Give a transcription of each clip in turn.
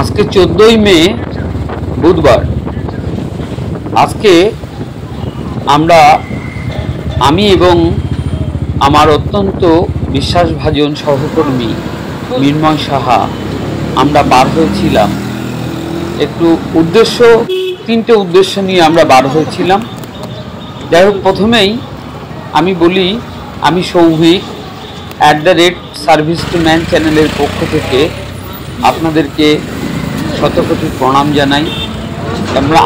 আজকে 14ই মে বুধবার। আজকে আমি এবং আমার অত্যন্ত বিশ্বাসভাজন সহকর্মী মৃন্ময় সাহা আমরা বার হয়েছিলাম একটু তিনটে উদ্দেশ্য নিয়ে আমরা বার হয়েছিলাম। যাই হোক, প্রথমেই আমি বলি, আমি সৌভিক @সার্ভিস টু ম্যান চ্যানেলের পক্ষ থেকে আপনাদেরকে শতকোটি প্রণাম জানাই।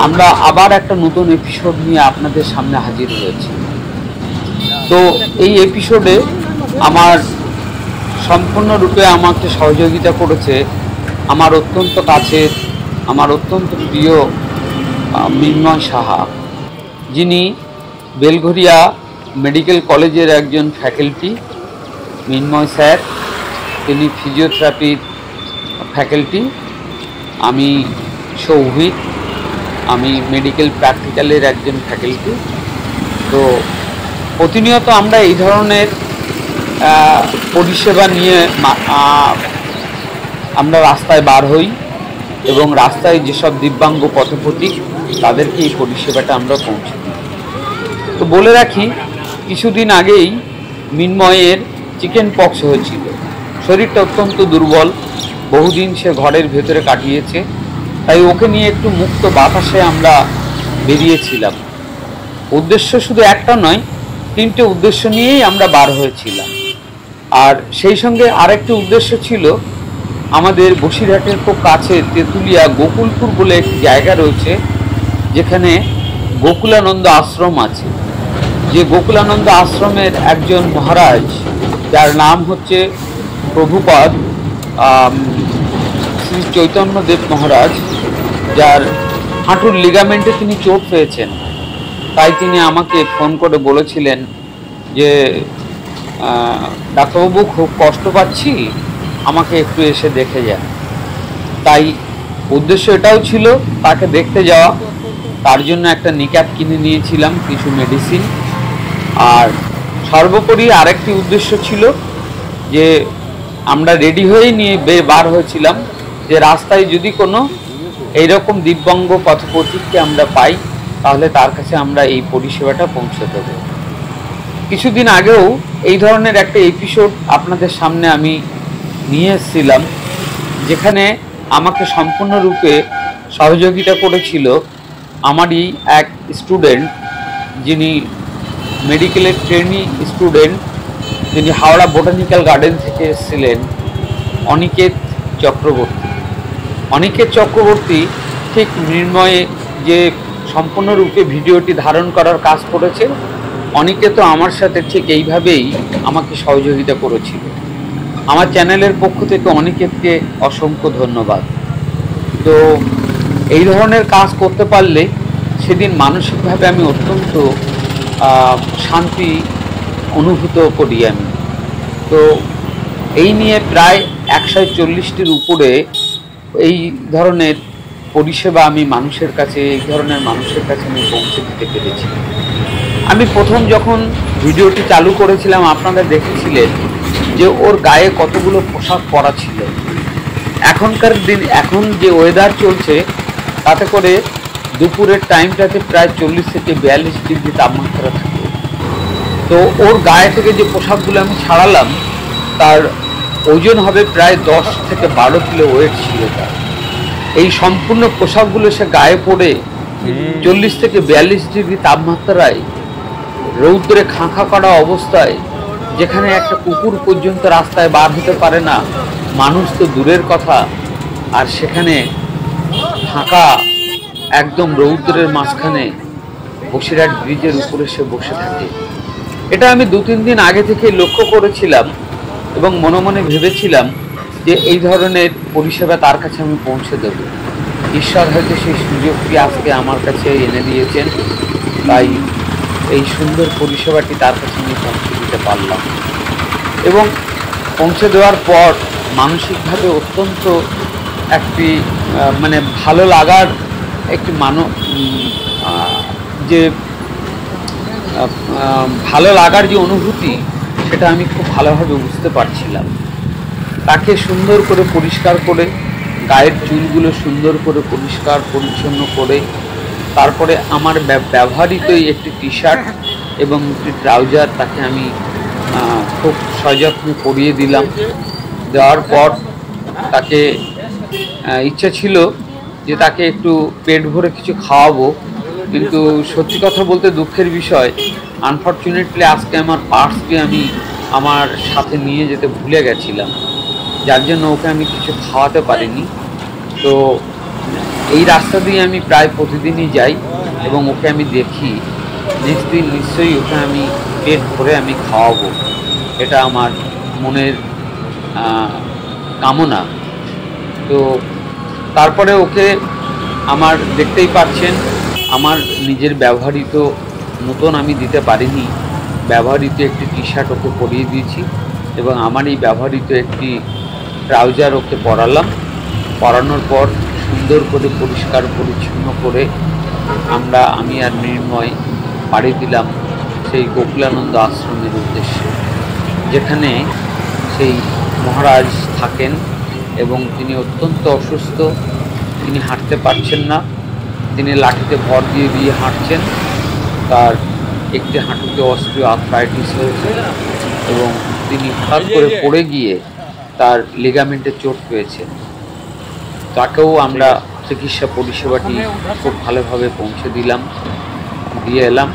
আমরা আবার একটা নতুন এপিসোড নিয়ে আপনাদের সামনে হাজির হয়েছি। তো এই এপিসোডে আমার সম্পূর্ণরূপে আমাকে সহযোগিতা করেছে আমার অত্যন্ত কাছের, আমার অত্যন্ত প্রিয় মৃন্ময় সাহা, যিনি বেলঘরিয়া মেডিকেল কলেজের একজন ফ্যাকাল্টি। মৃন্ময় স্যার, তিনি ফিজিওথেরাপির ফ্যাকাল্টি। আমি সৌভিক, আমি মেডিকেল প্র্যাকটিক্যালের একজন ফ্যাকাল্টি। তো প্রতিনিয়ত আমরা এই ধরনের পরিষেবা নিয়ে আমরা রাস্তায় বার হই এবং রাস্তায় যেসব দিব্যাঙ্গ পথপ্রতীক তাদেরকে এই পরিষেবাটা আমরা পৌঁছে দিই। তো বলে রাখি, কিছুদিন আগেই মৃন্ময়ের চিকেন পক্স হয়েছিল। শরীরটা অত্যন্ত দুর্বল, বহুদিন সে ঘরের ভেতরে কাটিয়েছে। তাই ওকে নিয়ে একটু মুক্ত বাতাসে আমরা বেরিয়েছিলাম। উদ্দেশ্য শুধু একটা নয়, তিনটে উদ্দেশ্য নিয়েই আমরা বার হয়েছিলাম। আর সেই সঙ্গে আরেকটি উদ্দেশ্য ছিল, আমাদের বসিরহাটের খুব কাছে তেঁতুলিয়া গোকুলপুর বলে একটি জায়গা রয়েছে, যেখানে গোকুলানন্দ আশ্রম আছে। যে গোকুলানন্দ আশ্রমের একজন মহারাজ, যার নাম হচ্ছে প্রভুপাদ শ্রী চৈতন্যদেব মহারাজ, যার হাঁটুর লিগামেন্টে তিনি চোট পেয়েছেন। তাই তিনি আমাকে ফোন করে বলেছিলেন যে, ডাক্তারবাবু, খুব কষ্ট পাচ্ছি, আমাকে একটু এসে দেখে যান। তাই উদ্দেশ্য এটাও ছিল তাকে দেখতে যাওয়া। তার জন্য একটা নিক্যাপ কিনে নিয়েছিলাম, কিছু মেডিসিন। আর সর্বোপরি আরেকটি উদ্দেশ্য ছিল যে, আমরা রেডি হয়ে নিয়ে বার হয়েছিলাম যে, রাস্তায় যদি কোনো এইরকম দিব্যাঙ্গ পথপ্রতীককে আমরা পাই, তাহলে তার কাছে আমরা এই পরিষেবাটা পৌঁছে দেব। কিছুদিন আগেও এই ধরনের একটা এপিসোড আপনাদের সামনে আমি নিয়ে এসেছিলাম, যেখানে আমাকে সম্পূর্ণরূপে সহযোগিতা করেছিল আমারই এক স্টুডেন্ট, যিনি মেডিকেলের ট্রেনি স্টুডেন্ট, যিনি হাওড়া বোটানিক্যাল গার্ডেন থেকে এসেছিলেন, অনিকেত চক্রবর্তী। অনিকেত চক্রবর্তী ঠিক মৃন্ময়ে যে সম্পূর্ণরূপে ভিডিওটি ধারণ করার কাজ করেছে, অনিকেতও আমার সাথে ঠিক এইভাবেই আমাকে সহযোগিতা করেছিল। আমার চ্যানেলের পক্ষ থেকে অনিকেতকে অসংখ্য ধন্যবাদ। তো এই ধরনের কাজ করতে পারলে সেদিন মানসিকভাবে আমি অত্যন্ত শান্তি অনুভূত করি আমি। তো এই নিয়ে প্রায় 140টির উপরে এই ধরনের পরিষেবা আমি এই ধরনের মানুষের কাছে আমি পৌঁছে দিতে পেরেছি। আমি প্রথম যখন ভিডিওটি চালু করেছিলাম, আপনারা দেখেছিলেন যে ওর গায়ে কতগুলো পোশাক পরা ছিল। এখন যে ওয়েদার চলছে, তাতে করে দুপুরের টাইমটাতে প্রায় 40 থেকে 42 ডিগ্রি তাপমাত্রা থাকে। তো ওর গায়ে থেকে যে পোশাকগুলো আমি ছাড়ালাম, তার ওজন হবে প্রায় 10 থেকে 12 কিলো ওয়েট ছিল তার। এই সম্পূর্ণ পোশাকগুলো সে গায়ে পরে 40 থেকে 42 ডিগ্রি তাপমাত্রায় রৌদ্রে খাঁখা করা অবস্থায়, যেখানে একটা কুকুর পর্যন্ত রাস্তায় বার হতে পারে না, মানুষ তো দূরের কথা, আর সেখানে ফাঁকা একদম রৌদ্রের মাঝখানে বসিরহাট ব্রিজের উপরে সে বসে থাকে। এটা আমি 2-3 দিন আগে থেকে লক্ষ্য করেছিলাম এবং মনে মনে ভেবেছিলাম যে এই ধরনের পরিষেবা তার কাছে আমি পৌঁছে দেব। ঈশ্বর হয়তো সেই সুযোগটি আজকে আমার কাছে এনে দিয়েছেন, তাই এই সুন্দর পরিষেবাটি তার কাছে আমি পৌঁছে দিতে পারলাম। এবং পৌঁছে দেওয়ার পর মানসিকভাবে অত্যন্ত একটি ভালো লাগার একটি ভালো লাগার যে অনুভূতি, সেটা আমি খুব ভালোভাবে বুঝতে পারছিলাম। তাকে সুন্দর করে পরিষ্কার করে গায়ের চুলগুলো সুন্দর করে পরিষ্কার পরিচ্ছন্ন করে তারপরে আমার ব্যবহৃত একটি টি শার্ট এবং একটি ট্রাউজার তাকে আমি খুব সযত্নে পরিয়ে দিলাম। দেওয়ার পর তাকে ইচ্ছা ছিল যে তাকে একটু পেট ভরে কিছু খাওয়াবো, কিন্তু সত্যি কথা বলতে দুঃখের বিষয়, আনফর্চুনেটলি আজকে আমার পার্সটি আমি আমার সাথে নিয়ে যেতে ভুলে গেছিলাম, যার জন্য ওকে আমি কিছু খাওয়াতে পারিনি। তো এই রাস্তা দিয়ে আমি প্রায় প্রতিদিনই যাই এবং ওকে আমি দেখি, নেক্সট দিন নিশ্চয়ই ওকে আমি পেট ভরে আমি খাওয়াবো, এটা আমার মনের কামনা। তো তারপরে ওকে আমার দেখতেই পাচ্ছেন আমার নিজের ব্যবহৃত, নতুন আমি দিতে পারিনি, ব্যবহৃত একটি টি শার্ট ওকে পরিয়ে দিয়েছি এবং আমার এই ব্যবহৃত একটি ট্রাউজার ওকে পরালাম। পরানোর পর সুন্দর করে পরিষ্কার পরিচ্ছন্ন করে আমি আর মৃন্ময় পাড়ি দিলাম সেই গোকুলানন্দ আশ্রমের উদ্দেশ্যে, যেখানে সেই মহারাজ থাকেন এবং তিনি অত্যন্ত অসুস্থ, তিনি হাঁটতে পারছেন না, তিনি লাঠিতে ভর দিয়ে দিয়ে হাঁটছেন। তার একটি হাঁটুতে অস্টিওআর্থ্রাইটিস হয়েছে এবং তিনি হঠাৎ করে পড়ে গিয়ে তার লিগামেন্টে চোট পেয়েছে। তাকেও আমরা চিকিৎসা পরিষেবাটি খুব ভালোভাবে পৌঁছে দিয়ে এলাম।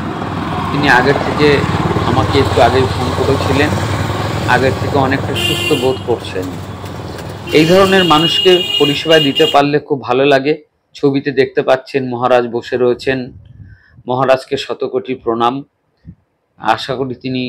তিনি আগের থেকে আমাকে একটু আগেই ফোন করেছিলেন, আগের থেকে অনেকটা সুস্থ বোধ করছেন। এই ধরনের মানুষকে পরিষেবা দিতে পারলে খুব ভালো লাগে। ছবিতে দেখতে পাচ্ছেন মহারাজ বসে রয়েছেন, মহারাজকে শতকোটি প্রণাম। আশা করি তিনি